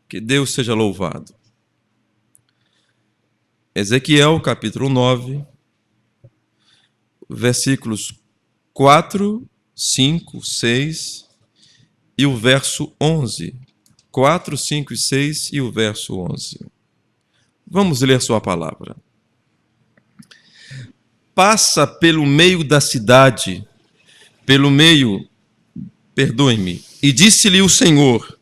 Que Deus seja louvado. Ezequiel, capítulo 9, versículos 4, 5, 6 e o verso 11. 4, 5 e 6 e o verso 11. Vamos ler sua palavra. Passa pelo meio da cidade, e disse-lhe o Senhor: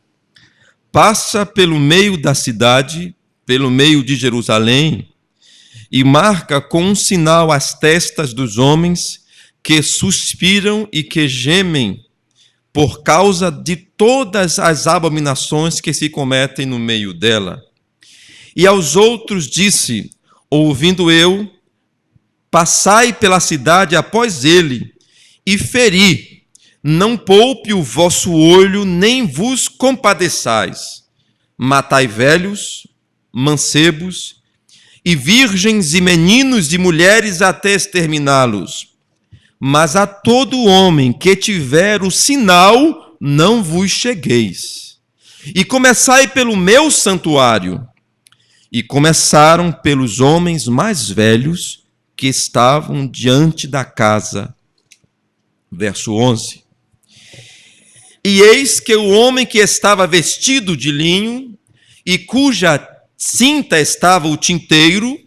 passa pelo meio da cidade, pelo meio de Jerusalém, e marca com um sinal as testas dos homens que suspiram e que gemem por causa de todas as abominações que se cometem no meio dela. E aos outros disse, ouvindo eu, passai pela cidade após ele, e feri, não poupe o vosso olho, nem vos compadeçais. Matai velhos, mancebos, e virgens e meninos e mulheres até exterminá-los. Mas a todo homem que tiver o sinal, não vos chegueis. E começai pelo meu santuário. E começaram pelos homens mais velhos que estavam diante da casa. Verso 11. E eis que o homem que estava vestido de linho, e cuja cinta estava o tinteiro,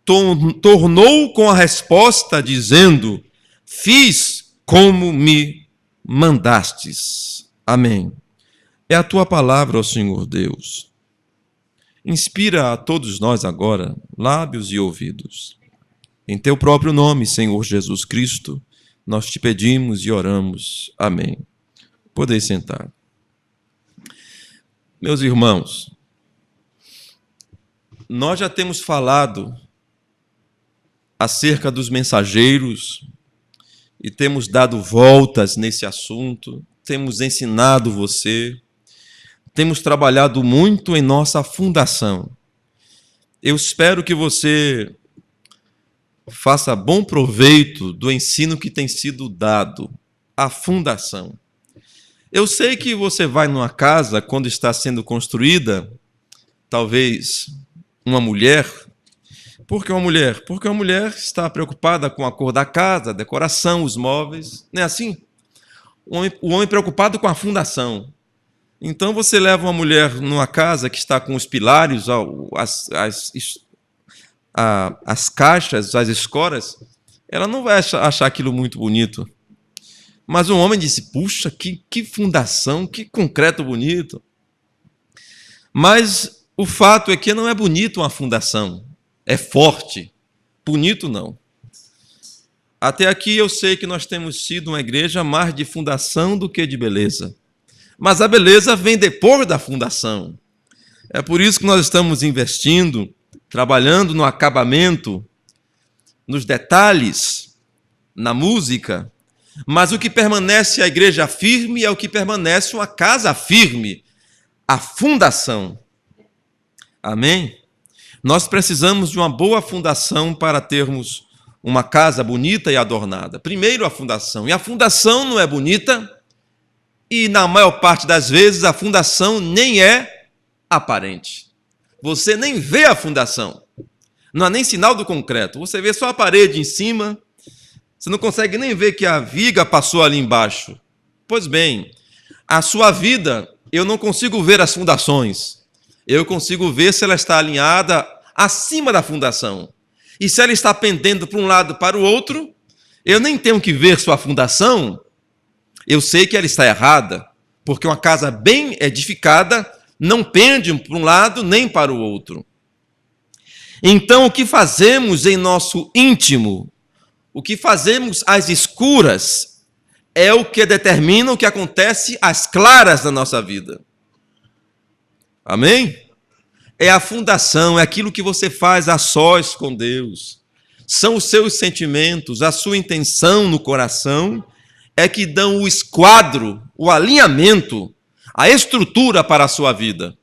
tornou com a resposta, dizendo: fiz como me mandastes. Amém. É a tua palavra, ó Senhor Deus. Inspira a todos nós agora, lábios e ouvidos. Em teu próprio nome, Senhor Jesus Cristo, nós te pedimos e oramos. Amém. Podeis sentar. Meus irmãos, nós já temos falado acerca dos mensageiros e temos dado voltas nesse assunto, temos ensinado você, temos trabalhado muito em nossa fundação. Eu espero que você faça bom proveito do ensino que tem sido dado, a fundação. Eu sei que você vai numa casa, quando está sendo construída, talvez uma mulher. Por que uma mulher? Porque uma mulher está preocupada com a cor da casa, a decoração, os móveis. Não é assim? O homem preocupado com a fundação. Então você leva uma mulher numa casa que está com os pilares, as caixas, as escoras, ela não vai achar aquilo muito bonito. Mas um homem disse, puxa, que fundação, que concreto bonito. Mas o fato é que não é bonito uma fundação, é forte. Bonito não. Até aqui eu sei que nós temos sido uma igreja mais de fundação do que de beleza. Mas a beleza vem depois da fundação. É por isso que nós estamos investindo, trabalhando no acabamento, nos detalhes, na música. Mas o que permanece a igreja firme é o que permanece uma casa firme, a fundação. Amém? Nós precisamos de uma boa fundação para termos uma casa bonita e adornada. Primeiro a fundação. E a fundação não é bonita e, na maior parte das vezes, a fundação nem é aparente. Você nem vê a fundação. Não há nem sinal do concreto. Você vê só a parede em cima. Você não consegue nem ver que a viga passou ali embaixo. Pois bem, a sua vida, eu não consigo ver as fundações. Eu consigo ver se ela está alinhada acima da fundação. E se ela está pendendo para um lado para o outro, eu nem tenho que ver sua fundação. Eu sei que ela está errada, porque uma casa bem edificada não pende para um lado nem para o outro. Então, o que fazemos em nosso íntimo, o que fazemos às escuras, é o que determina o que acontece às claras da nossa vida. Amém? É a fundação, é aquilo que você faz a sós com Deus. São os seus sentimentos, a sua intenção no coração, é que dão o esquadro, o alinhamento, a estrutura para a sua vida.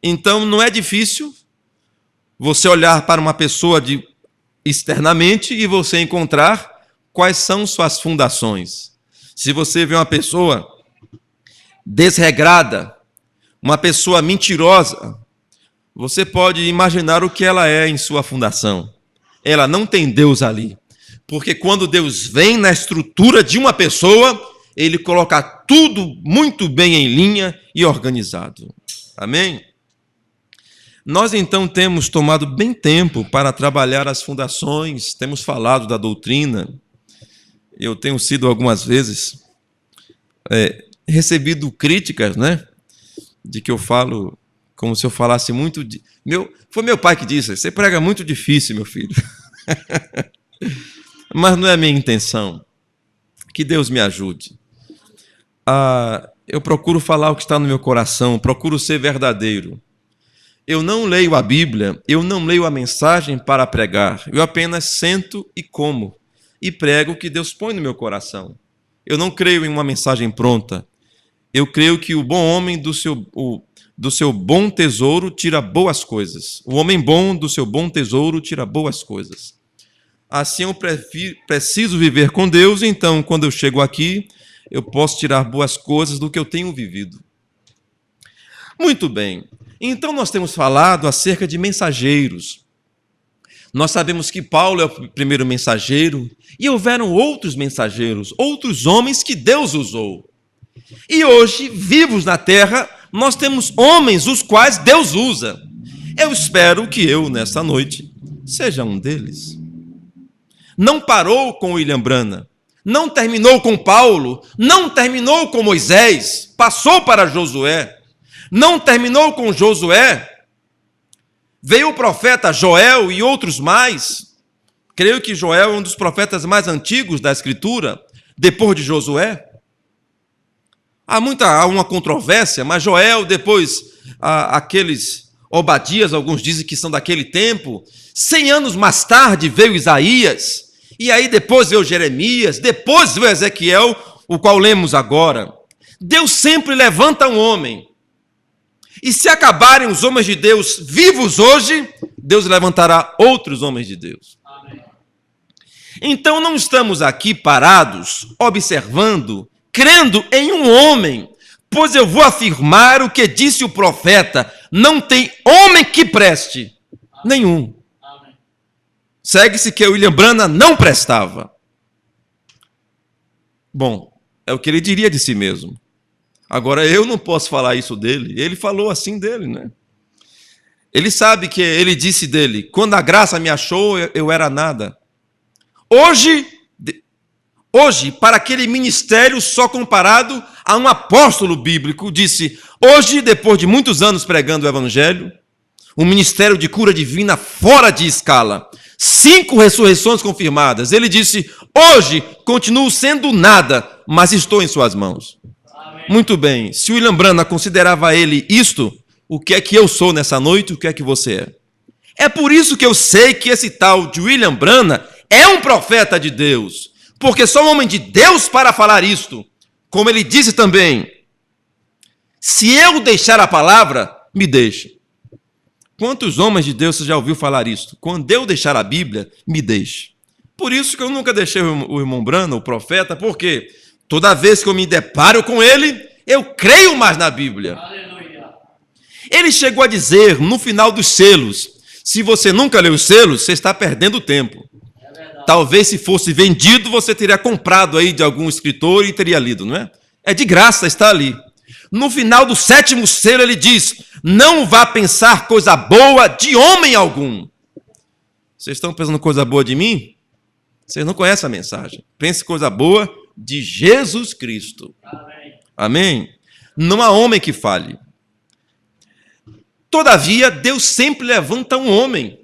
Então, não é difícil você olhar para uma pessoa externamente e você encontrar quais são suas fundações. Se você vê uma pessoa desregrada, uma pessoa mentirosa, você pode imaginar o que ela é em sua fundação. Ela não tem Deus ali. Porque quando Deus vem na estrutura de uma pessoa, ele coloca tudo muito bem em linha e organizado. Amém? Nós, então, temos tomado bem tempo para trabalhar as fundações, temos falado da doutrina. Eu tenho sido, algumas vezes, recebido críticas, né? De que eu falo como se eu falasse muito... Foi meu pai que disse, você prega muito difícil, meu filho. Mas não é a minha intenção. Que Deus me ajude. Eu procuro falar o que está no meu coração, procuro ser verdadeiro. Eu não leio a Bíblia, eu não leio a mensagem para pregar. Eu apenas sento e como. E prego o que Deus põe no meu coração. Eu não creio em uma mensagem pronta. Eu creio que o bom homem do seu bom tesouro tira boas coisas. O homem bom do seu bom tesouro tira boas coisas. Assim eu preciso viver com Deus, então quando eu chego aqui, eu posso tirar boas coisas do que eu tenho vivido. Muito bem. Então nós temos falado acerca de mensageiros. Nós sabemos que Paulo é o primeiro mensageiro e houveram outros mensageiros, outros homens que Deus usou. E hoje, vivos na terra, nós temos homens os quais Deus usa. Eu espero que eu, nesta noite, seja um deles. Não parou com William Branham, não terminou com Paulo, não terminou com Moisés, passou para Josué. Não terminou com Josué, veio o profeta Joel e outros mais. Creio que Joel é um dos profetas mais antigos da Escritura, depois de Josué. Há uma controvérsia, mas Joel, depois aqueles Obadias, alguns dizem que são daquele tempo. 100 anos mais tarde veio Isaías, e aí depois veio Jeremias, depois veio Ezequiel, o qual lemos agora. Deus sempre levanta um homem. E se acabarem os homens de Deus vivos hoje, Deus levantará outros homens de Deus. Amém. Então não estamos aqui parados, observando, crendo em um homem, pois eu vou afirmar o que disse o profeta, não tem homem que preste, nenhum. Amém. Segue-se que William Branham não prestava. Bom, é o que ele diria de si mesmo. Agora, eu não posso falar isso dele. Ele falou assim dele, né? Ele sabe que ele disse dele, quando a graça me achou, eu era nada. Hoje, para aquele ministério só comparado a um apóstolo bíblico, disse, hoje, depois de muitos anos pregando o evangelho, um ministério de cura divina fora de escala, 5 ressurreições confirmadas, ele disse, hoje continuo sendo nada, mas estou em suas mãos. Muito bem, se William Branham considerava ele isto, o que é que eu sou nessa noite, o que é que você é? É por isso que eu sei que esse tal de William Branham é um profeta de Deus, porque sou um homem de Deus para falar isto. Como ele disse também, se eu deixar a palavra, me deixe. Quantos homens de Deus você já ouviu falar isto? Quando eu deixar a Bíblia, me deixe. Por isso que eu nunca deixei o irmão Branham, o profeta, porque toda vez que eu me deparo com ele, eu creio mais na Bíblia. Aleluia. Ele chegou a dizer, no final dos selos, se você nunca leu os selos, você está perdendo tempo. Talvez se fosse vendido, você teria comprado aí de algum escritor e teria lido, não é? É de graça, está ali. No final do 7º selo, ele diz, não vá pensar coisa boa de homem algum. Vocês estão pensando coisa boa de mim? Vocês não conhecem a mensagem. Pense coisa boa de Jesus Cristo. Amém. Amém? Não há homem que fale. Todavia, Deus sempre levanta um homem.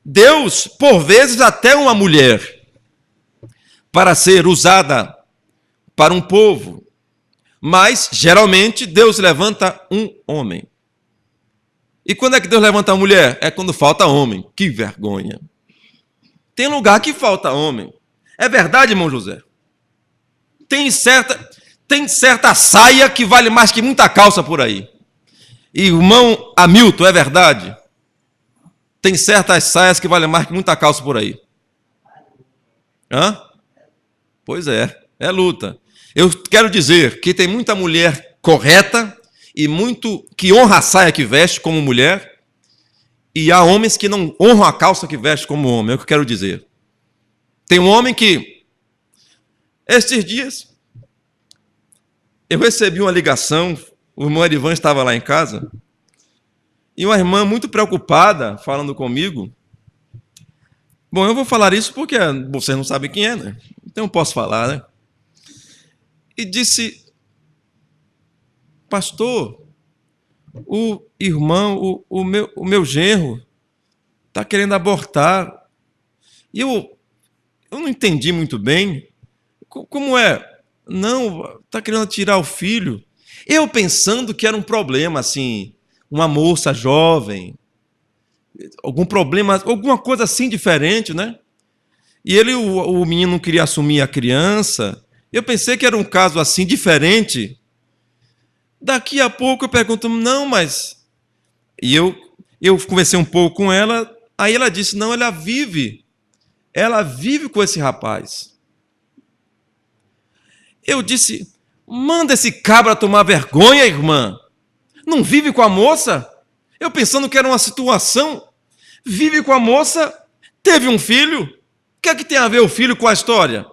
Deus, por vezes, até uma mulher, para ser usada para um povo. Mas, geralmente, Deus levanta um homem. E quando é que Deus levanta a mulher? É quando falta homem. Que vergonha. Tem lugar que falta homem. É verdade, irmão José? Tem certa saia que vale mais que muita calça por aí. Irmão Hamilton, é verdade? Tem certas saias que valem mais que muita calça por aí. Hã? Pois é luta. Eu quero dizer que tem muita mulher correta e muito que honra a saia que veste como mulher, e há homens que não honram a calça que veste como homem, é o que eu quero dizer. Tem um homem que, estes dias, eu recebi uma ligação, o irmão Erivan estava lá em casa, e uma irmã muito preocupada, falando comigo. Bom, eu vou falar isso porque vocês não sabem quem é, né? Então eu posso falar, né? E disse, pastor, o irmão, o meu genro está querendo abortar. E eu não entendi muito bem. Como é? Não, está querendo tirar o filho. Eu pensando que era um problema, assim, uma moça jovem, algum problema, alguma coisa assim diferente, né? E o menino não queria assumir a criança. Eu pensei que era um caso assim diferente. Daqui a pouco eu pergunto, não, mas... E eu conversei um pouco com ela, aí ela disse, não, ela vive com esse rapaz. Eu disse, manda esse cabra tomar vergonha, irmã. Não vive com a moça? Eu pensando que era uma situação, vive com a moça, teve um filho. O que é que tem a ver o filho com a história?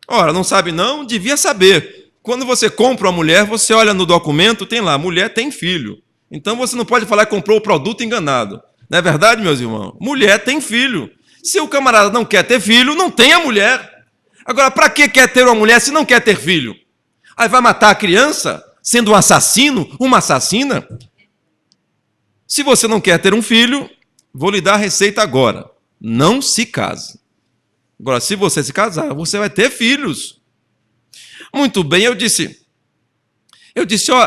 Ora, não sabe não? Devia saber. Quando você compra uma mulher, você olha no documento, tem lá, mulher tem filho. Então você não pode falar que comprou o produto enganado. Não é verdade, meus irmãos? Mulher tem filho. Se o camarada não quer ter filho, não tem a mulher. Agora, para que quer ter uma mulher se não quer ter filho? Aí vai matar a criança, sendo um assassino, uma assassina? Se você não quer ter um filho, vou lhe dar a receita agora. Não se case. Agora, se você se casar, você vai ter filhos. Muito bem, eu disse,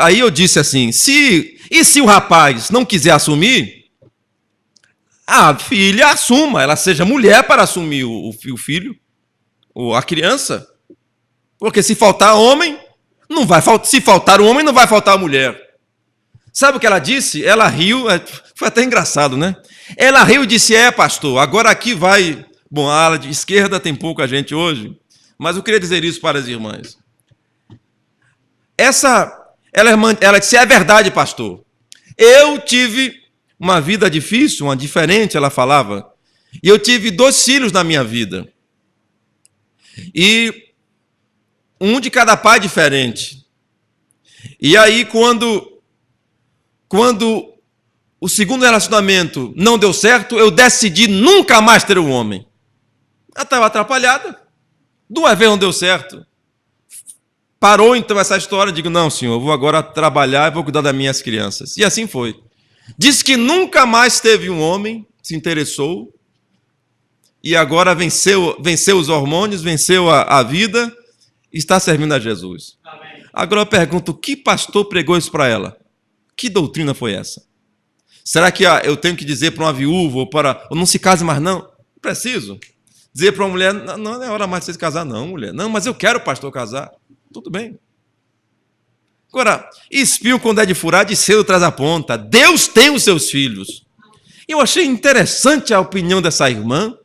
aí eu disse assim, se o rapaz não quiser assumir, a filha assuma, ela seja mulher para assumir o filho, ou a criança. Porque se faltar homem, se faltar um homem, não vai faltar a mulher. Sabe o que ela disse? Ela riu, foi até engraçado, né? Ela riu e disse, pastor, agora aqui vai... Bom, a ala de esquerda tem pouca gente hoje, mas eu queria dizer isso para as irmãs. Ela disse, é verdade, pastor. Eu tive uma vida difícil, uma diferente, ela falava, e eu tive 2 filhos na minha vida. E um de cada pai diferente. E aí, quando o segundo relacionamento não deu certo, eu decidi nunca mais ter um homem. Ela estava atrapalhada. 2 vezes não deu certo. Parou então essa história. Digo, não, senhor, eu vou agora trabalhar e vou cuidar das minhas crianças. E assim foi. Disse que nunca mais teve um homem, se interessou, e agora venceu os hormônios, venceu a vida, e está servindo a Jesus. Amém. Agora eu pergunto, que pastor pregou isso para ela? Que doutrina foi essa? Será que eu tenho que dizer para uma viúva, ou não se case mais não? Não preciso. Dizer para uma mulher, não é hora mais de você se casar não, mulher. Não, mas eu quero, pastor, casar. Tudo bem. Agora, espinho quando é de furar, de cedo traz a ponta. Deus tem os seus filhos. Eu achei interessante a opinião dessa irmã,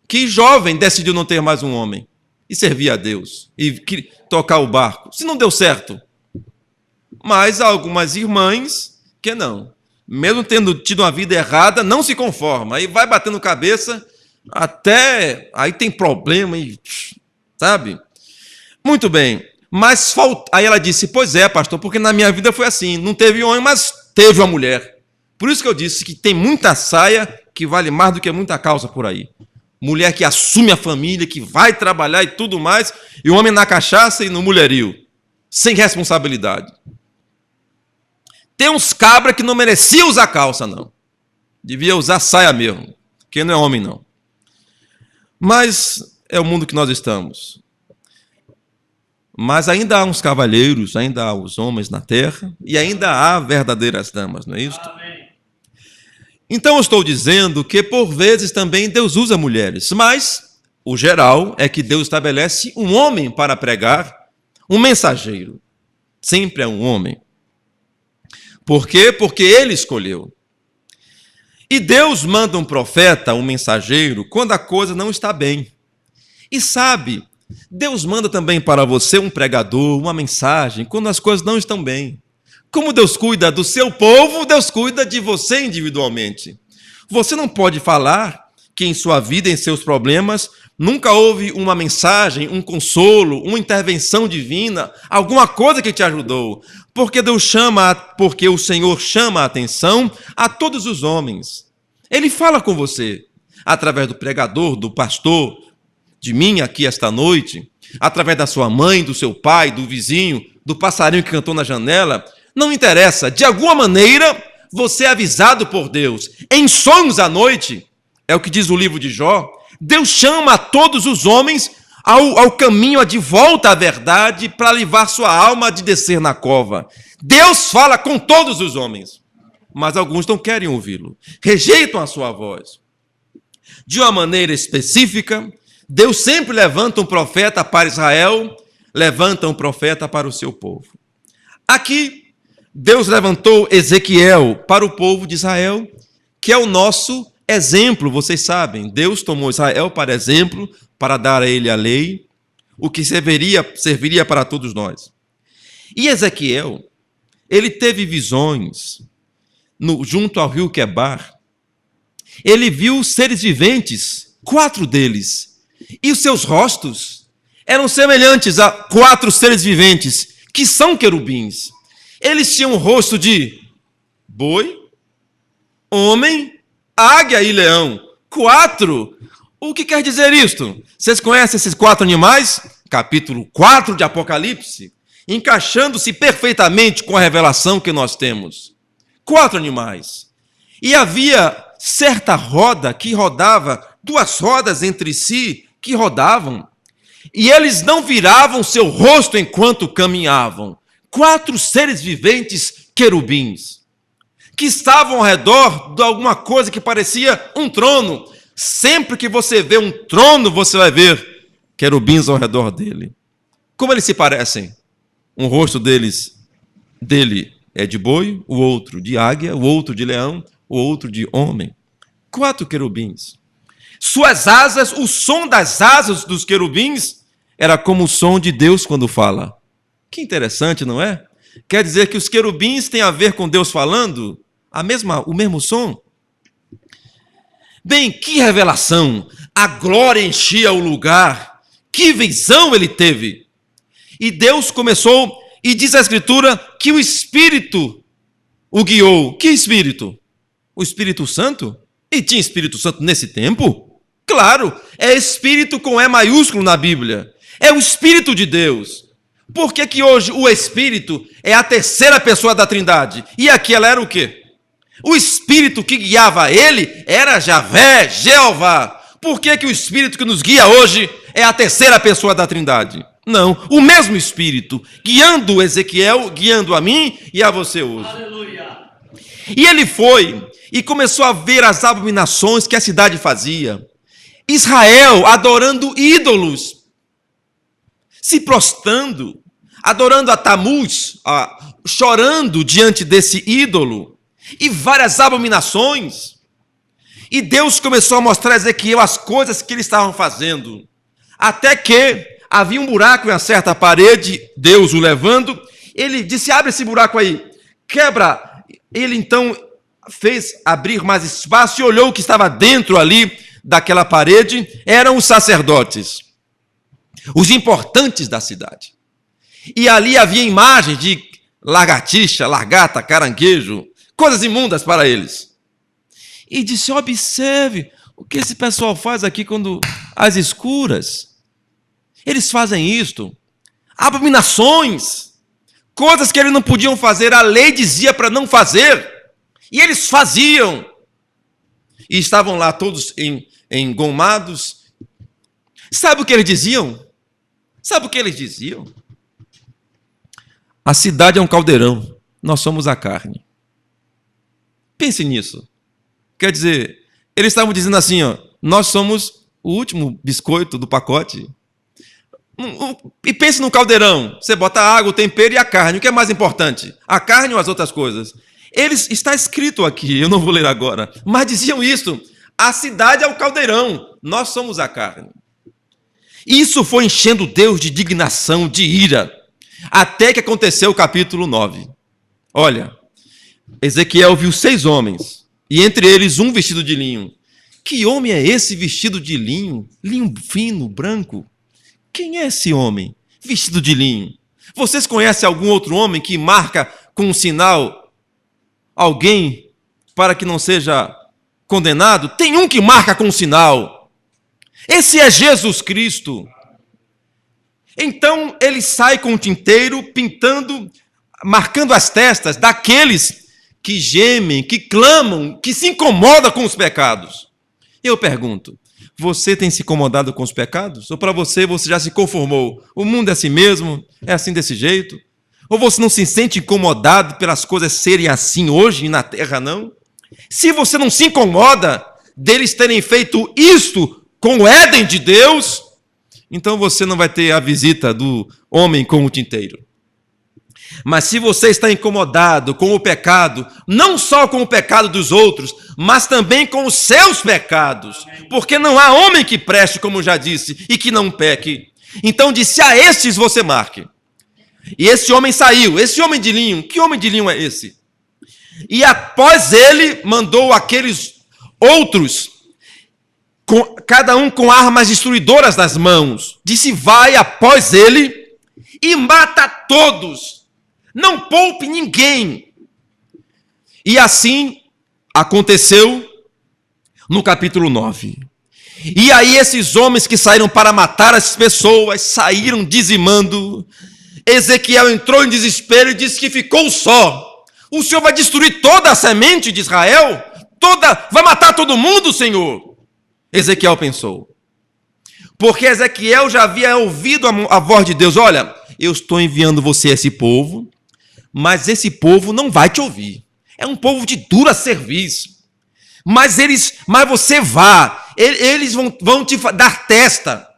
que jovem decidiu não ter mais um homem e servir a Deus e tocar o barco. Se não deu certo. Mas há algumas irmãs que não. Mesmo tendo tido uma vida errada, não se conforma. Aí vai batendo cabeça, até aí tem problema, sabe? Muito bem. Mas aí ela disse, pois é, pastor, porque na minha vida foi assim, não teve homem, mas teve uma mulher. Por isso que eu disse que tem muita saia que vale mais do que muita calça por aí. Mulher que assume a família, que vai trabalhar e tudo mais, e o homem na cachaça e no mulherio, sem responsabilidade. Tem uns cabras que não mereciam usar calça, não. Devia usar saia mesmo, porque não é homem, não. Mas é o mundo que nós estamos. Mas ainda há uns cavalheiros, ainda há os homens na terra, e ainda há verdadeiras damas, não é isso? Amém. Então eu estou dizendo que por vezes também Deus usa mulheres, mas o geral é que Deus estabelece um homem para pregar, um mensageiro. Sempre é um homem. Por quê? Porque ele escolheu. E Deus manda um profeta, um mensageiro, quando a coisa não está bem. E sabe, Deus manda também para você um pregador, uma mensagem, quando as coisas não estão bem. Como Deus cuida do seu povo, Deus cuida de você individualmente. Você não pode falar que em sua vida, em seus problemas, nunca houve uma mensagem, um consolo, uma intervenção divina, alguma coisa que te ajudou. Porque porque o Senhor chama a atenção a todos os homens. Ele fala com você, através do pregador, do pastor, de mim aqui esta noite, através da sua mãe, do seu pai, do vizinho, do passarinho que cantou na janela. Não interessa, de alguma maneira você é avisado por Deus. Em sonhos à noite, é o que diz o livro de Jó, Deus chama a todos os homens ao caminho de volta à verdade para levar sua alma de descer na cova. Deus fala com todos os homens, mas alguns não querem ouvi-lo, rejeitam a sua voz. De uma maneira específica, Deus sempre levanta um profeta para Israel, levanta um profeta para o seu povo. Aqui, Deus levantou Ezequiel para o povo de Israel, que é o nosso exemplo, vocês sabem. Deus tomou Israel para exemplo, para dar a ele a lei, o que serviria para todos nós. E Ezequiel, ele teve visões junto ao rio Quebar. Ele viu seres viventes, 4 deles, e os seus rostos eram semelhantes a 4 seres viventes, que são querubins. Eles tinham o rosto de boi, homem, águia e leão. 4. O que quer dizer isto? Vocês conhecem esses 4 animais? Capítulo 4 de Apocalipse, encaixando-se perfeitamente com a revelação que nós temos. 4 animais. E havia certa roda que rodava, 2 rodas entre si que rodavam, e eles não viravam seu rosto enquanto caminhavam. 4 seres viventes querubins, que estavam ao redor de alguma coisa que parecia um trono. Sempre que você vê um trono, você vai ver querubins ao redor dele. Como eles se parecem? Um rosto dele é de boi, o outro de águia, o outro de leão, o outro de homem. 4 querubins. Suas asas, o som das asas dos querubins era como o som de Deus quando fala. Que interessante, não é? Quer dizer que os querubins têm a ver com Deus falando o mesmo som? Bem, que revelação! A glória enchia o lugar. Que visão ele teve! E Deus começou, e diz a Escritura, que o Espírito o guiou. Que Espírito? O Espírito Santo? E tinha Espírito Santo nesse tempo? Claro, é Espírito com E maiúsculo na Bíblia. É o Espírito de Deus. Por que que hoje o Espírito é a 3ª pessoa da Trindade? E aqui ela era o quê? O Espírito que guiava ele era Javé, Jeová. Por que que o Espírito que nos guia hoje é a 3ª pessoa da Trindade? Não, o mesmo Espírito, guiando Ezequiel, guiando a mim e a você hoje. Aleluia. E ele foi e começou a ver as abominações que a cidade fazia. Israel adorando ídolos, se prostrando, adorando a Tamuz, chorando diante desse ídolo, e várias abominações. E Deus começou a mostrar a Ezequiel as coisas que eles estavam fazendo, até que havia um buraco em uma certa parede, Deus o levando, ele disse, abre esse buraco aí, quebra. Ele então fez abrir mais espaço e olhou o que estava dentro ali daquela parede, eram os sacerdotes, os importantes da cidade. E ali havia imagens de lagartixa, largata, caranguejo, coisas imundas para eles. E disse, observe o que esse pessoal faz aqui quando às escuras. Eles fazem isto, abominações, coisas que eles não podiam fazer, a lei dizia para não fazer, e eles faziam. E estavam lá todos engomados. Sabe o que eles diziam? Sabe o que eles diziam? A cidade é um caldeirão, nós somos a carne. Pense nisso. Quer dizer, eles estavam dizendo assim, ó, nós somos o último biscoito do pacote. E pense no caldeirão, você bota a água, o tempero e a carne, o que é mais importante? A carne ou as outras coisas? Está escrito aqui, eu não vou ler agora, mas diziam isso, a cidade é o caldeirão, nós somos a carne. Isso foi enchendo Deus de indignação, de ira, até que aconteceu o capítulo 9. Olha, Ezequiel viu 6 homens, e entre eles um vestido de linho. Que homem é esse vestido de linho? Linho fino, branco? Quem é esse homem vestido de linho? Vocês conhecem algum outro homem que marca com um sinal alguém para que não seja condenado? Tem um que marca com um sinal. Esse é Jesus Cristo. Então ele sai com o tinteiro, pintando, marcando as testas daqueles que gemem, que clamam, que se incomodam com os pecados. Eu pergunto, você tem se incomodado com os pecados? Ou para você já se conformou? O mundo é assim mesmo? É assim desse jeito? Ou você não se sente incomodado pelas coisas serem assim hoje na terra, não? Se você não se incomoda deles terem feito isto com o Éden de Deus, então você não vai ter a visita do homem com o tinteiro. Mas se você está incomodado com o pecado, não só com o pecado dos outros, mas também com os seus pecados, porque não há homem que preste, como já disse, e que não peque. Então disse, a estes você marque. E esse homem saiu, esse homem de linho, que homem de linho é esse? E após ele, mandou aqueles outros, cada um com armas destruidoras nas mãos. Disse, vai após ele e mata todos. Não poupe ninguém. E assim aconteceu no capítulo 9. E aí esses homens que saíram para matar as pessoas, saíram dizimando. Ezequiel entrou em desespero e disse que ficou só. O Senhor vai destruir toda a semente de Israel? Vai matar todo mundo, Senhor? Ezequiel pensou. Porque Ezequiel já havia ouvido a voz de Deus. Olha, eu estou enviando você a esse povo, mas esse povo não vai te ouvir. É um povo de dura serviço. Mas você eles vão te dar testa,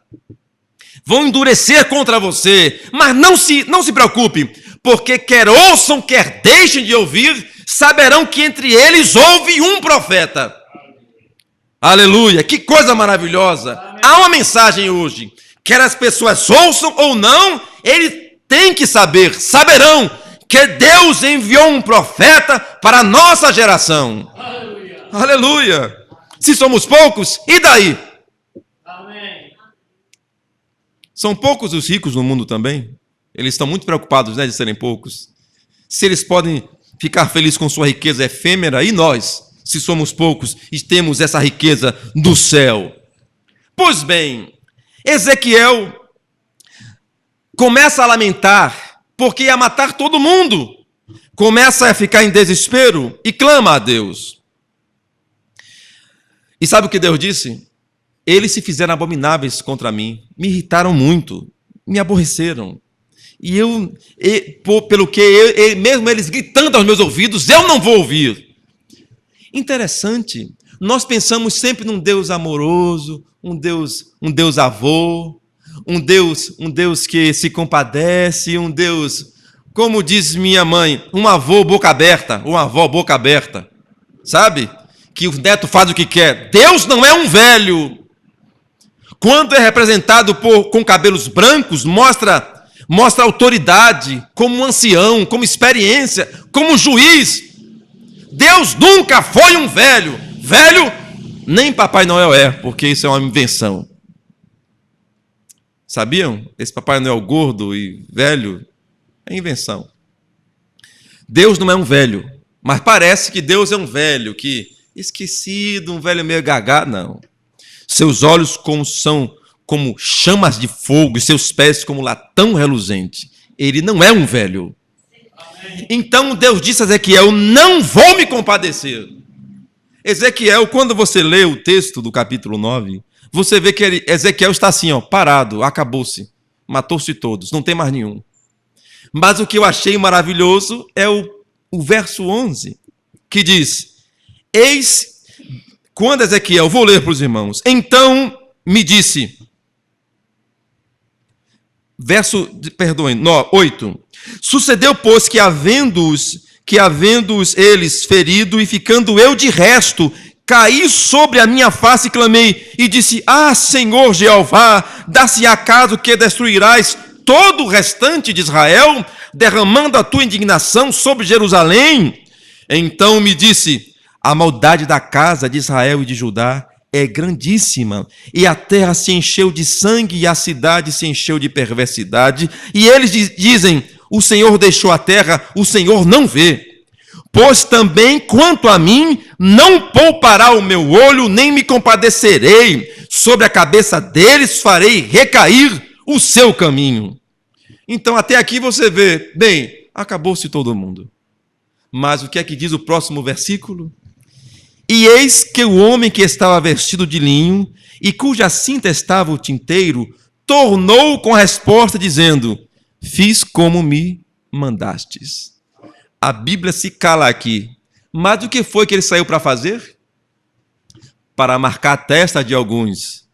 vão endurecer contra você, mas não se preocupe, porque quer ouçam, quer deixem de ouvir, saberão que entre eles houve um profeta. Aleluia, que coisa maravilhosa. Amém. Há uma mensagem hoje, quer as pessoas ouçam ou não, eles têm que saberão que Deus enviou um profeta para a nossa geração. Aleluia. Aleluia. Se somos poucos, e daí? Amém. São poucos os ricos no mundo também? Eles estão muito preocupados, né, de serem poucos. Se eles podem ficar felizes com sua riqueza efêmera, e nós, se somos poucos e temos essa riqueza do céu? Pois bem, Ezequiel começa a lamentar, porque ia matar todo mundo. Começa a ficar em desespero e clama a Deus. E sabe o que Deus disse? Eles se fizeram abomináveis contra mim, me irritaram muito, me aborreceram. Pelo que mesmo eles gritando aos meus ouvidos, eu não vou ouvir. Interessante, nós pensamos sempre num Deus amoroso, um Deus avô, um Deus que se compadece, um Deus, como diz minha mãe, um avô boca aberta, uma avó boca aberta, sabe? Que o neto faz o que quer. Deus não é um velho. Quando é representado com cabelos brancos, mostra autoridade, como um ancião, como experiência, como juiz. Deus nunca foi um velho. Velho, nem Papai Noel é, porque isso é uma invenção. Sabiam? Esse Papai Noel gordo e velho é invenção. Deus não é um velho, mas parece que Deus é um velho, que esquecido, um velho meio gagá. Não. Seus olhos são como chamas de fogo e seus pés como latão reluzente. Ele não é um velho. Amém. Então Deus disse a Ezequiel, não vou me compadecer. Ezequiel, quando você lê o texto do capítulo 9, você vê que Ezequiel está assim, parado, acabou-se, matou-se todos, não tem mais nenhum. Mas o que eu achei maravilhoso é o verso 11, que diz, quando Ezequiel, vou ler para os irmãos, então me disse, 8, sucedeu, pois, que havendo-os eles ferido e ficando eu de resto, caí sobre a minha face e clamei, e disse, Senhor Jeová, dar-se-á caso que destruirás todo o restante de Israel, derramando a tua indignação sobre Jerusalém? Então me disse: a maldade da casa de Israel e de Judá é grandíssima, e a terra se encheu de sangue, e a cidade se encheu de perversidade. E eles dizem: o Senhor deixou a terra, o Senhor não vê. Pois também, quanto a mim, não poupará o meu olho, nem me compadecerei. Sobre a cabeça deles farei recair o seu caminho. Então, até aqui você vê, bem, acabou-se todo mundo. Mas o que é que diz o próximo versículo? E eis que o homem que estava vestido de linho, e cuja cinta estava o tinteiro, tornou com a resposta, dizendo: fiz como me mandastes. A Bíblia se cala aqui. Mas o que foi que ele saiu para fazer? Para marcar a testa de alguns.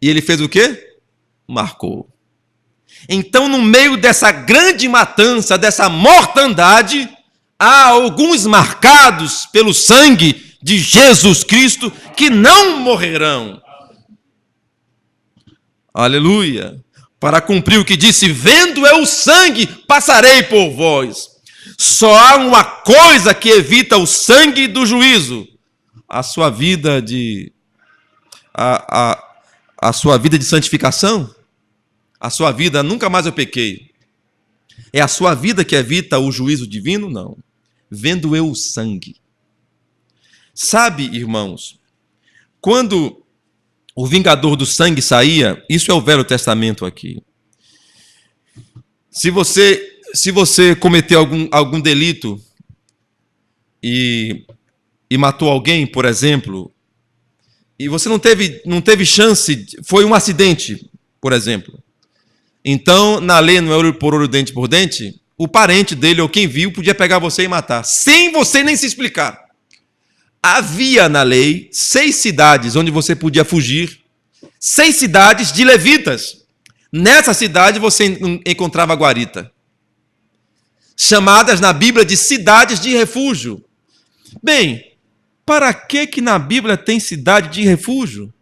E ele fez o quê? Marcou. Então, no meio dessa grande matança, dessa mortandade, há alguns marcados pelo sangue de Jesus Cristo que não morrerão. Aleluia. Para cumprir o que disse: vendo eu o sangue, passarei por vós. Só há uma coisa que evita o sangue do juízo: a sua vida de a sua vida de santificação, a sua vida nunca mais eu pequei. É a sua vida que evita o juízo divino? Não. Vendo eu o sangue. Sabe, irmãos, quando o vingador do sangue saía, isso é o Velho Testamento aqui. Se você cometeu algum delito e matou alguém, por exemplo, e você não teve chance, foi um acidente, por exemplo. Então, na lei, não é olho por olho, dente por dente, o parente dele ou quem viu podia pegar você e matar, sem você nem se explicar. Havia na lei 6 cidades onde você podia fugir, 6 cidades de levitas. Nessa cidade você encontrava guarita, chamadas na Bíblia de cidades de refúgio. Bem, para que na Bíblia tem cidade de refúgio?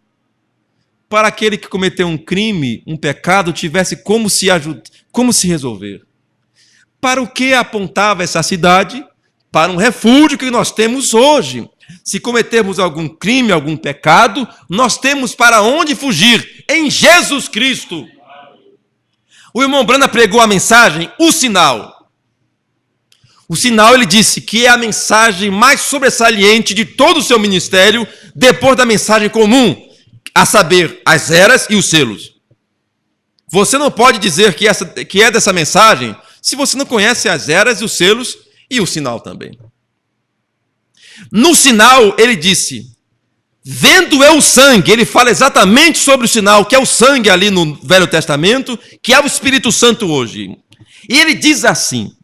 Para aquele que cometeu um crime, um pecado, tivesse como se resolver. Para o que apontava essa cidade? Para um refúgio que nós temos hoje. Se cometermos algum crime, algum pecado, nós temos para onde fugir, em Jesus Cristo. O irmão Brana pregou a mensagem, o sinal. O sinal, ele disse que é a mensagem mais sobressaliente de todo o seu ministério, depois da mensagem comum, a saber, as eras e os selos. Você não pode dizer que é dessa mensagem se você não conhece as eras e os selos e o sinal também. No sinal, ele disse: vendo eu o sangue, ele fala exatamente sobre o sinal, que é o sangue ali no Velho Testamento, que é o Espírito Santo hoje. E ele diz assim: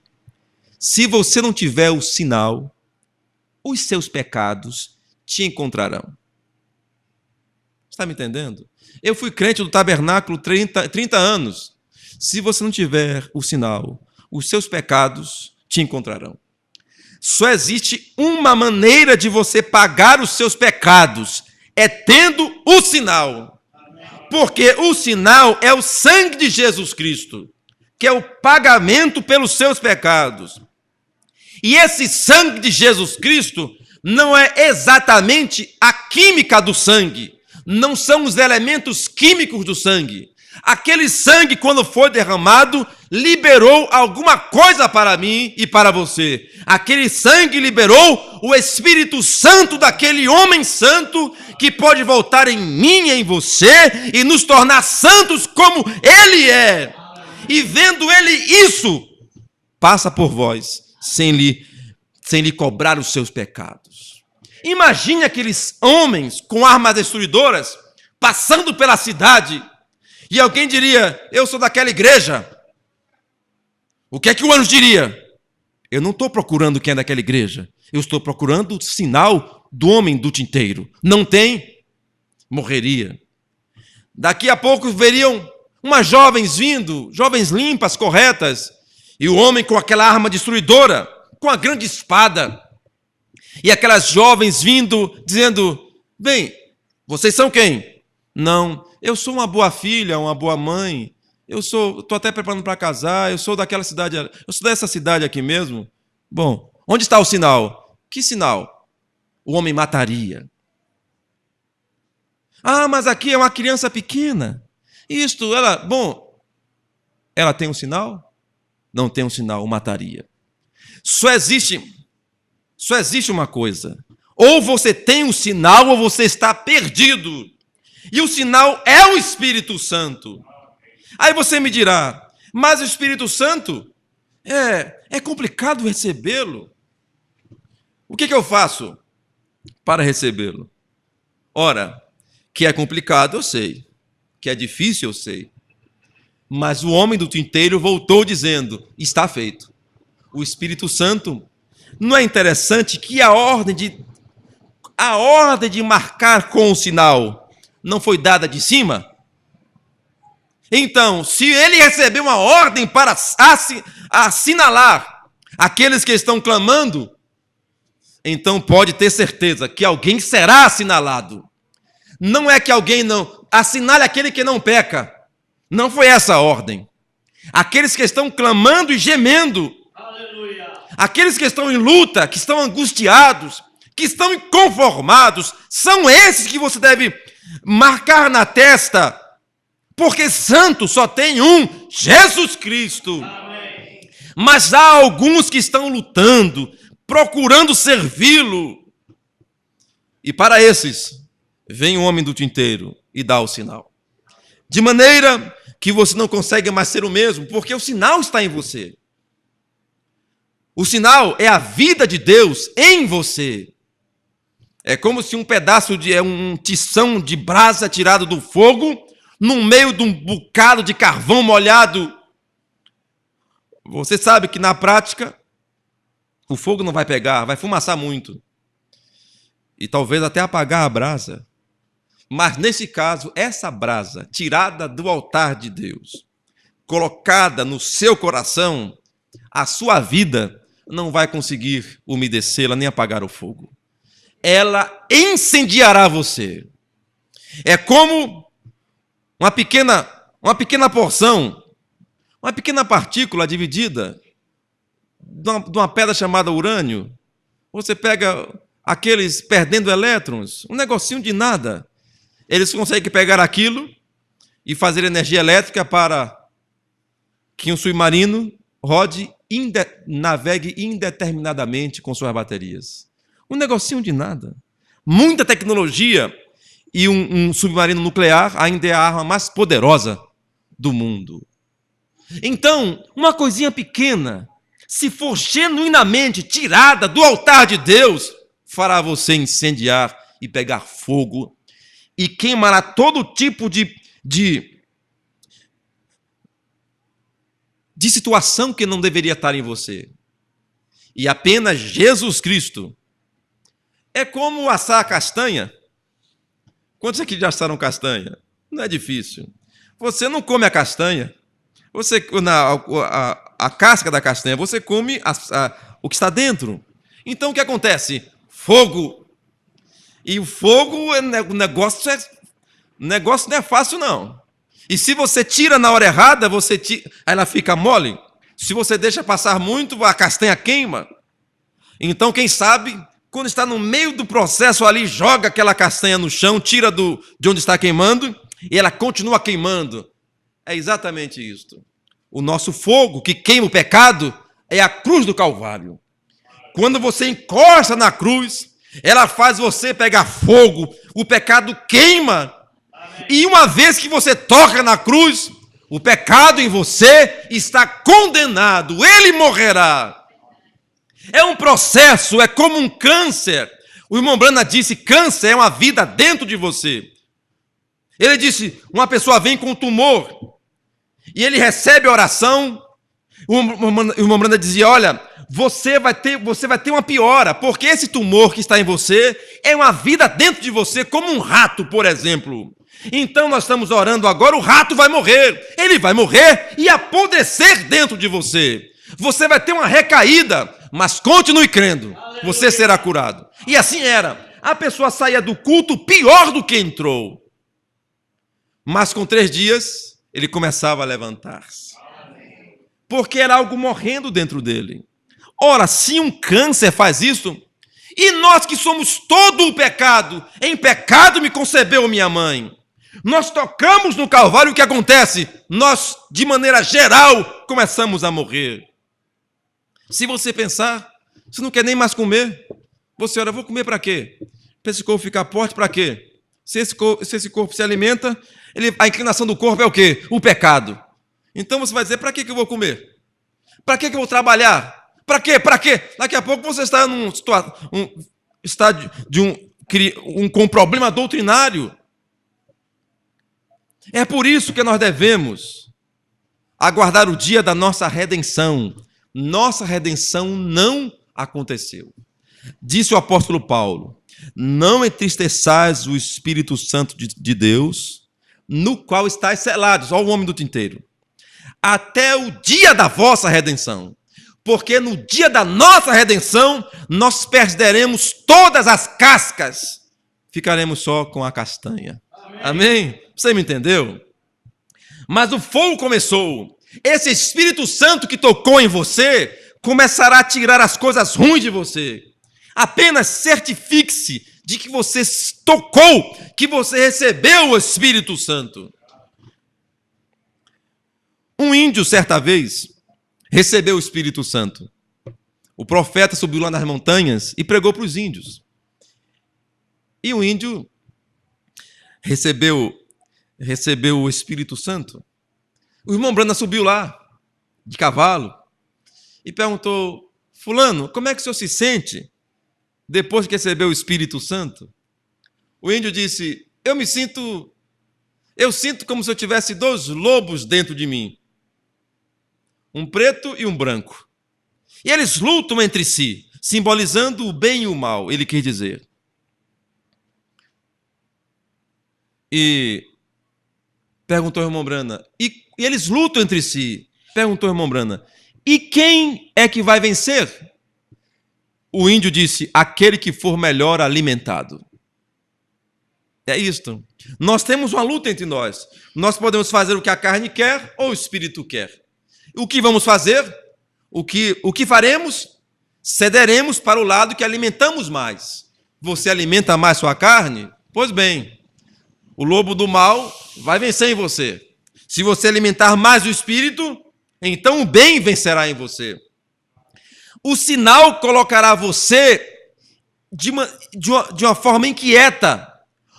se você não tiver o sinal, os seus pecados te encontrarão. Está me entendendo? Eu fui crente do tabernáculo 30 anos. Se você não tiver o sinal, os seus pecados te encontrarão. Só existe uma maneira de você pagar os seus pecados, é tendo o sinal. Porque o sinal é o sangue de Jesus Cristo, que é o pagamento pelos seus pecados. E esse sangue de Jesus Cristo não é exatamente a química do sangue, não são os elementos químicos do sangue. Aquele sangue, quando foi derramado, liberou alguma coisa para mim e para você. Aquele sangue liberou o Espírito Santo daquele homem santo que pode voltar em mim e em você e nos tornar santos como ele é. E vendo ele isso, passa por vós sem lhe cobrar os seus pecados. Imagine aqueles homens com armas destruidoras passando pela cidade. E alguém diria: eu sou daquela igreja. O que é que o anjo diria? Eu não estou procurando quem é daquela igreja. Eu estou procurando o sinal do homem do tinteiro. Não tem? Morreria. Daqui a pouco veriam umas jovens vindo, jovens limpas, corretas, e o homem com aquela arma destruidora, com a grande espada. E aquelas jovens vindo, dizendo: bem, vocês são quem? Não, eu sou uma boa filha, uma boa mãe, estou até preparando para casar, eu sou daquela cidade, eu sou dessa cidade aqui mesmo. Bom, onde está o sinal? Que sinal? O homem mataria. Ah, mas aqui é uma criança pequena. Ela tem um sinal? Não tem um sinal, o mataria. Só existe uma coisa. Ou você tem um sinal ou você está perdido. E o sinal é o Espírito Santo. Aí você me dirá, mas o Espírito Santo é complicado recebê-lo. O que eu faço para recebê-lo? Ora, que é complicado, eu sei. Que é difícil, eu sei. Mas o homem do tinteiro voltou dizendo, está feito. O Espírito Santo, não é interessante que a ordem de marcar com o sinal não foi dada de cima? Então, se ele recebeu uma ordem para assinalar aqueles que estão clamando, então pode ter certeza que alguém será assinalado. Não é que alguém não assinale aquele que não peca. Não foi essa a ordem. Aqueles que estão clamando e gemendo, aleluia. Aqueles que estão em luta, que estão angustiados, que estão inconformados, são esses que você deve marcar na testa. Porque santo só tem um, Jesus Cristo. Amém. Mas há alguns que estão lutando, procurando servi-lo. E para esses, vem o homem do tinteiro e dá o sinal. De maneira que você não consegue mais ser o mesmo, porque o sinal está em você. O sinal é a vida de Deus em você. É como se um tição de brasa tirado do fogo, no meio de um bocado de carvão molhado. Você sabe que na prática, o fogo não vai pegar, vai fumaçar muito. E talvez até apagar a brasa. Mas nesse caso, essa brasa, tirada do altar de Deus, colocada no seu coração, a sua vida não vai conseguir umedecê-la nem apagar o fogo. Ela incendiará você. É como uma pequena porção, uma pequena partícula dividida de uma pedra chamada urânio. Você pega aqueles perdendo elétrons, um negocinho de nada. Eles conseguem pegar aquilo e fazer energia elétrica para que um submarino navegue indeterminadamente com suas baterias. Um negocinho de nada. Muita tecnologia. E um submarino nuclear ainda é a arma mais poderosa do mundo. Então, uma coisinha pequena, se for genuinamente tirada do altar de Deus, fará você incendiar e pegar fogo e queimará todo tipo de situação que não deveria estar em você. E apenas Jesus Cristo. É como assar a castanha. Quantos aqui já assaram castanha? Não é difícil. Você não come a castanha. A casca da castanha, você come o que está dentro. Então o que acontece? Fogo. E o fogo, o negócio não é fácil, não. E se você tira na hora errada, ela fica mole. Se você deixa passar muito, a castanha queima. Então, quem sabe, quando está no meio do processo ali, joga aquela castanha no chão, tira de onde está queimando, e ela continua queimando. É exatamente isto. O nosso fogo que queima o pecado é a cruz do Calvário. Quando você encosta na cruz, ela faz você pegar fogo, o pecado queima. Amém. E uma vez que você toca na cruz, o pecado em você está condenado, ele morrerá. É um processo, é como um câncer. O irmão Brana disse, câncer é uma vida dentro de você. Ele disse, uma pessoa vem com tumor, e ele recebe a oração, o irmão Brana dizia, olha, você vai ter uma piora, porque esse tumor que está em você é uma vida dentro de você, como um rato, por exemplo. Então nós estamos orando agora, o rato vai morrer, ele vai morrer e apodrecer dentro de você. Você vai ter uma recaída, mas continue crendo, você será curado. E assim era, a pessoa saía do culto pior do que entrou. Mas com 3 dias, ele começava a levantar-se. Porque era algo morrendo dentro dele. Ora, se um câncer faz isso, e nós que somos todo o pecado, em pecado me concebeu minha mãe. Nós tocamos no Calvário, o que acontece? Nós, de maneira geral, começamos a morrer. Se você pensar, você não quer nem mais comer. Você ora, vou comer para quê? Para esse corpo ficar forte, para quê? Se esse corpo se alimenta, a inclinação do corpo é o quê? O pecado. Então você vai dizer, para que eu vou comer? Para que eu vou trabalhar? Para quê? Para quê? Daqui a pouco você está num estádio com um problema doutrinário. É por isso que nós devemos aguardar o dia da nossa redenção. Nossa redenção não aconteceu. Disse o apóstolo Paulo, não entristeçais o Espírito Santo de Deus, no qual estáis selados, ó o homem do tinteiro, até o dia da vossa redenção. Porque no dia da nossa redenção, nós perderemos todas as cascas, ficaremos só com a castanha. Amém? Você me entendeu? Mas o fogo começou. Esse Espírito Santo que tocou em você, começará a tirar as coisas ruins de você. Apenas certifique-se de que você tocou, que você recebeu o Espírito Santo. Um índio, certa vez, recebeu o Espírito Santo. O profeta subiu lá nas montanhas e pregou para os índios. E o índio recebeu o Espírito Santo. O irmão Brana subiu lá, de cavalo, e perguntou, fulano, como é que o senhor se sente depois que recebeu o Espírito Santo? O índio disse, eu sinto como se eu tivesse 2 lobos dentro de mim. Um preto e um branco. E eles lutam entre si, simbolizando o bem e o mal, ele quis dizer. E perguntou o irmão Brana, e eles lutam entre si, perguntou o irmão Brana, e quem é que vai vencer? O índio disse, aquele que for melhor alimentado. É isto. Nós temos uma luta entre nós. Nós podemos fazer o que a carne quer ou o espírito quer. O que vamos fazer? O que faremos? Cederemos para o lado que alimentamos mais. Você alimenta mais sua carne? Pois bem, o lobo do mal vai vencer em você. Se você alimentar mais o espírito, então o bem vencerá em você. O sinal colocará você de uma forma inquieta.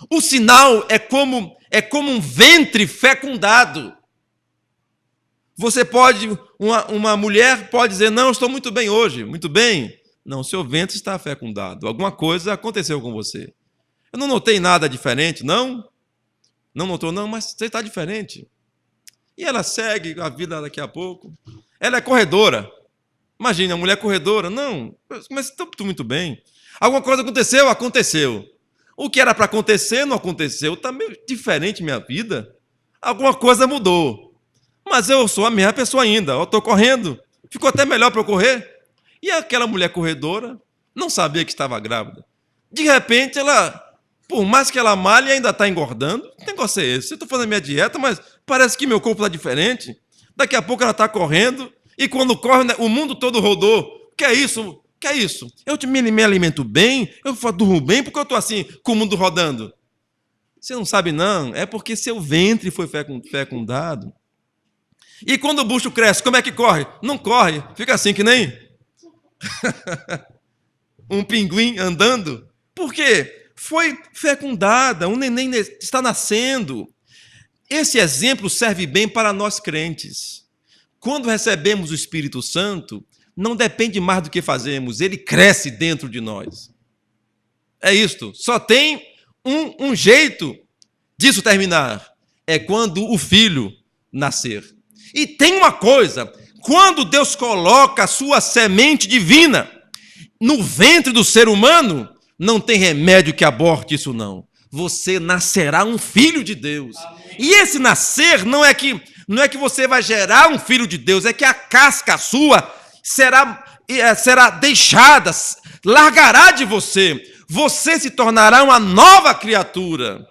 O sinal é como um ventre fecundado. Você pode, uma mulher pode dizer, não, eu estou muito bem hoje, muito bem. Não, seu ventre está fecundado. Alguma coisa aconteceu com você. Eu não notei nada diferente, não? Não notou, não, mas você está diferente. E ela segue a vida daqui a pouco. Ela é corredora. Imagina, a mulher corredora. Não, mas estou muito bem. Alguma coisa aconteceu? Aconteceu. O que era para acontecer, não aconteceu. Está meio diferente minha vida. Alguma coisa mudou. Mas eu sou a mesma pessoa ainda. Eu estou correndo. Ficou até melhor para eu correr. E aquela mulher corredora não sabia que estava grávida. De repente, ela, por mais que ela malhe, ainda está engordando. Que negócio é esse? Eu estou fazendo a minha dieta, mas parece que meu corpo está diferente. Daqui a pouco ela está correndo. E quando corre, o mundo todo rodou. O que é isso? O que é isso? Eu me alimento bem, eu durmo bem, porque eu estou assim, com o mundo rodando. Você não sabe, não. É porque seu ventre foi fecundado. E quando o bucho cresce, como é que corre? Não corre, fica assim que nem um pinguim andando. Por quê? Foi fecundada, um neném está nascendo. Esse exemplo serve bem para nós crentes. Quando recebemos o Espírito Santo, não depende mais do que fazemos, ele cresce dentro de nós. É isto. Só tem um jeito disso terminar. É quando o filho nascer. E tem uma coisa, quando Deus coloca a sua semente divina no ventre do ser humano, não tem remédio que aborte isso não. Você nascerá um filho de Deus. Amém. E esse nascer não é que você vai gerar um filho de Deus, é que a casca sua será deixada, largará de você. Você se tornará uma nova criatura.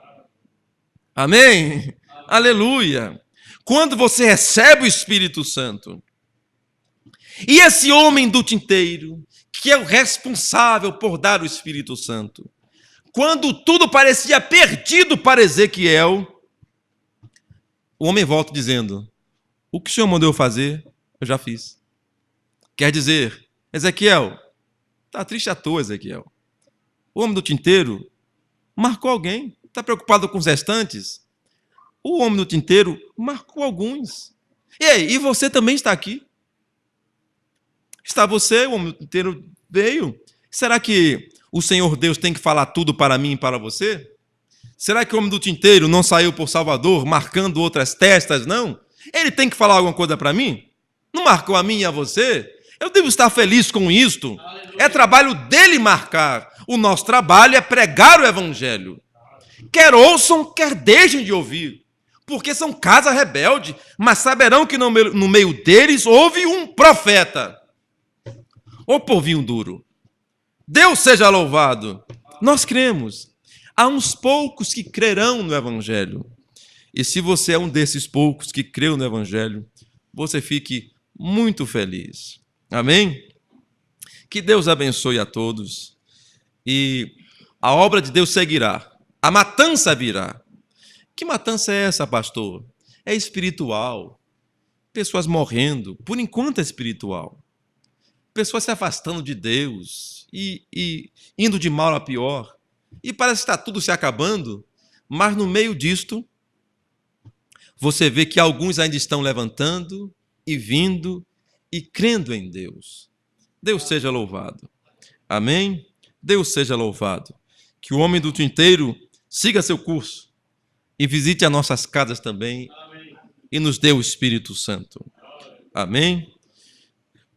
Amém? Aleluia. quando você recebe o Espírito Santo. E esse homem do tinteiro, que é o responsável por dar o Espírito Santo, quando tudo parecia perdido para Ezequiel, o homem volta dizendo: o que o Senhor mandou eu fazer, eu já fiz. Quer dizer, Ezequiel, está triste à toa, Ezequiel. O homem do tinteiro marcou alguém. Está preocupado com os restantes? O homem do tinteiro marcou alguns. E aí, e você também está aqui? Está você, o homem do tinteiro veio. Será que o Senhor Deus tem que falar tudo para mim e para você? Será que o homem do tinteiro não saiu por Salvador marcando outras testas, não? Ele tem que falar alguma coisa para mim? Não marcou a mim e a você? Eu devo estar feliz com isto. Aleluia. É trabalho dele marcar. O nosso trabalho é pregar o Evangelho. Quer ouçam, quer deixem de ouvir. Porque são casa rebelde, mas saberão que no meio deles houve um profeta. Ô povinho duro, Deus seja louvado. Nós cremos. Há uns poucos que crerão no Evangelho. E se você é um desses poucos que creu no Evangelho, você fique muito feliz. Amém? Que Deus abençoe a todos. E a obra de Deus seguirá. A matança virá. Que matança é essa, pastor? É espiritual. Pessoas morrendo. Por enquanto é espiritual. Pessoas se afastando de Deus e indo de mal a pior. E parece que está tudo se acabando. Mas no meio disto, você vê que alguns ainda estão levantando e vindo e crendo em Deus. Deus seja louvado. Amém? Deus seja louvado. Que o homem do tinteiro siga seu curso e visite as nossas casas também. Amém. E nos dê o Espírito Santo. Amém?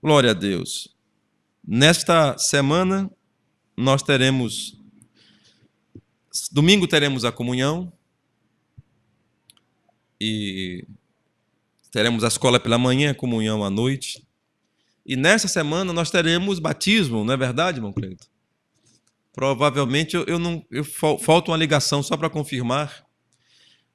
Glória a Deus. Nesta semana, nós teremos... Domingo teremos a comunhão. E teremos a escola pela manhã, a comunhão à noite. E nessa semana nós teremos batismo, não é verdade, irmão Cleiton? Provavelmente falta uma ligação só para confirmar.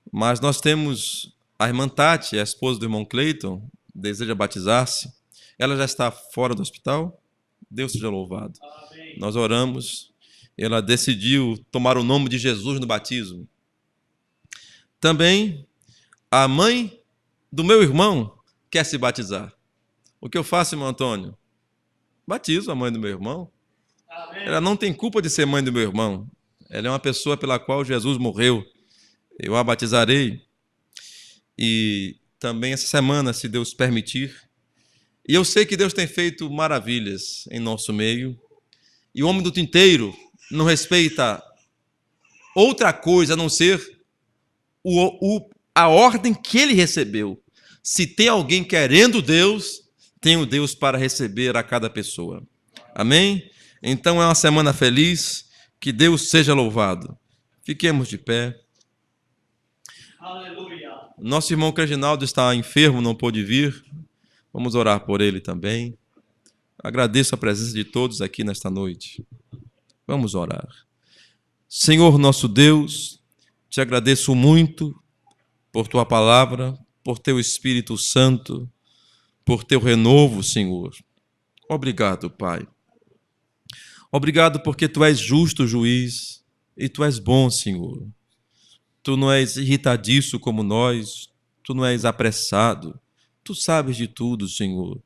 Mas nós temos a irmã Tati, a esposa do irmão Cleiton, deseja batizar-se. Ela já está fora do hospital. Deus seja louvado. Amém. Nós oramos. Ela decidiu tomar o nome de Jesus no batismo. Também a mãe do meu irmão quer se batizar. O que eu faço, irmão Antônio? Batizo a mãe do meu irmão. Amém. Ela não tem culpa de ser mãe do meu irmão. Ela é uma pessoa pela qual Jesus morreu. Eu a batizarei. E também essa semana, se Deus permitir. E eu sei que Deus tem feito maravilhas em nosso meio. E o homem do tinteiro não respeita outra coisa a não ser a ordem que ele recebeu. Se tem alguém querendo Deus, tem o Deus para receber a cada pessoa. Amém? Então é uma semana feliz. Que Deus seja louvado. Fiquemos de pé. Aleluia. Nosso irmão Reginaldo está enfermo, não pôde vir. Vamos orar por ele também. Agradeço a presença de todos aqui nesta noite. Vamos orar. Senhor nosso Deus, te agradeço muito por tua palavra, por teu Espírito Santo, por teu renovo, Senhor. Obrigado, Pai. Obrigado porque tu és justo juiz e tu és bom, Senhor. Tu não és irritadiço como nós, tu não és apressado, tu sabes de tudo, Senhor.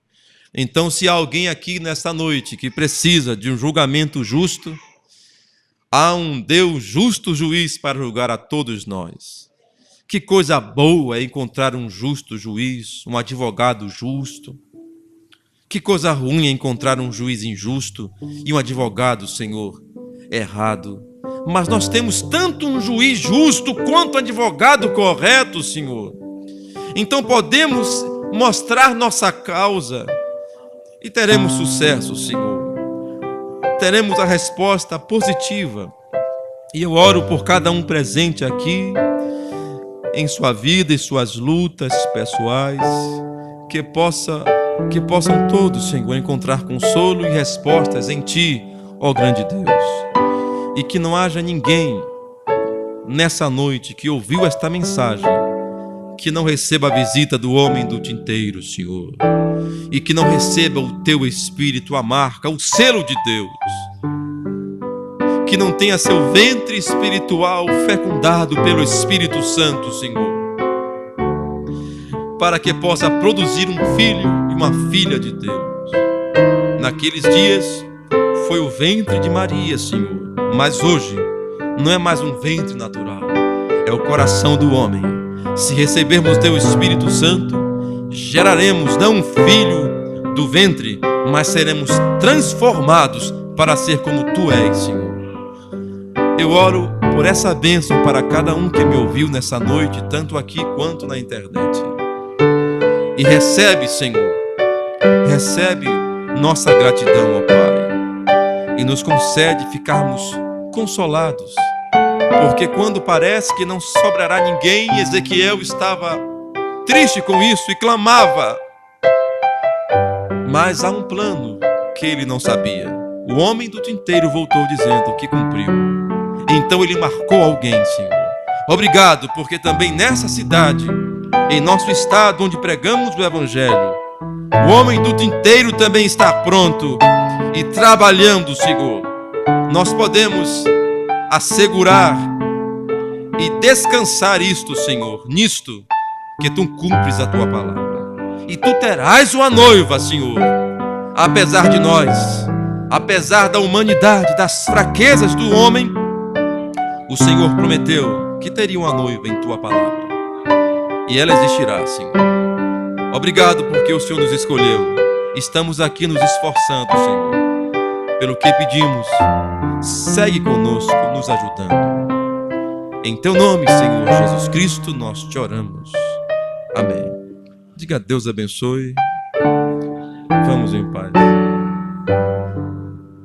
Então, se há alguém aqui nesta noite que precisa de um julgamento justo, há um Deus justo juiz para julgar a todos nós. Que coisa boa é encontrar um justo juiz, um advogado justo. Que coisa ruim é encontrar um juiz injusto e um advogado, Senhor, errado. Mas nós temos tanto um juiz justo quanto um advogado correto, Senhor. Então podemos mostrar nossa causa e teremos sucesso, Senhor. Teremos a resposta positiva. E eu oro por cada um presente aqui, em sua vida e suas lutas pessoais, que possam todos, Senhor, encontrar consolo e respostas em Ti, ó grande Deus. E que não haja ninguém nessa noite que ouviu esta mensagem que não receba a visita do homem do tinteiro, Senhor, e que não receba o teu Espírito, a marca, o selo de Deus, que não tenha seu ventre espiritual fecundado pelo Espírito Santo, Senhor, para que possa produzir um filho e uma filha de Deus. Naqueles dias foi o ventre de Maria, Senhor, mas hoje não é mais um ventre natural, é o coração do homem. Se recebermos teu Espírito Santo, geraremos não um filho do ventre, mas seremos transformados para ser como tu és, Senhor. Eu oro por essa bênção para cada um que me ouviu nessa noite, tanto aqui quanto na internet. E recebe, Senhor, recebe nossa gratidão, ó Pai, e nos concede ficarmos consolados, porque quando parece que não sobrará ninguém, Ezequiel estava triste com isso e clamava. Mas há um plano que ele não sabia. O homem do tinteiro voltou dizendo que cumpriu. Então ele marcou alguém, Senhor. Obrigado, porque também nessa cidade, em nosso estado onde pregamos o Evangelho, o homem do tinteiro também está pronto e trabalhando, Senhor. Nós podemos assegurar e descansar isto, Senhor, nisto, que tu cumpres a tua palavra. E tu terás uma noiva, Senhor, apesar de nós, apesar da humanidade, das fraquezas do homem, o Senhor prometeu que teria uma noiva em tua palavra. E ela existirá, Senhor. Obrigado porque o Senhor nos escolheu. Estamos aqui nos esforçando, Senhor. Pelo que pedimos, segue conosco, nos ajudando. Em teu nome, Senhor Jesus Cristo, nós te oramos. Amém. Diga Deus abençoe. Vamos em paz.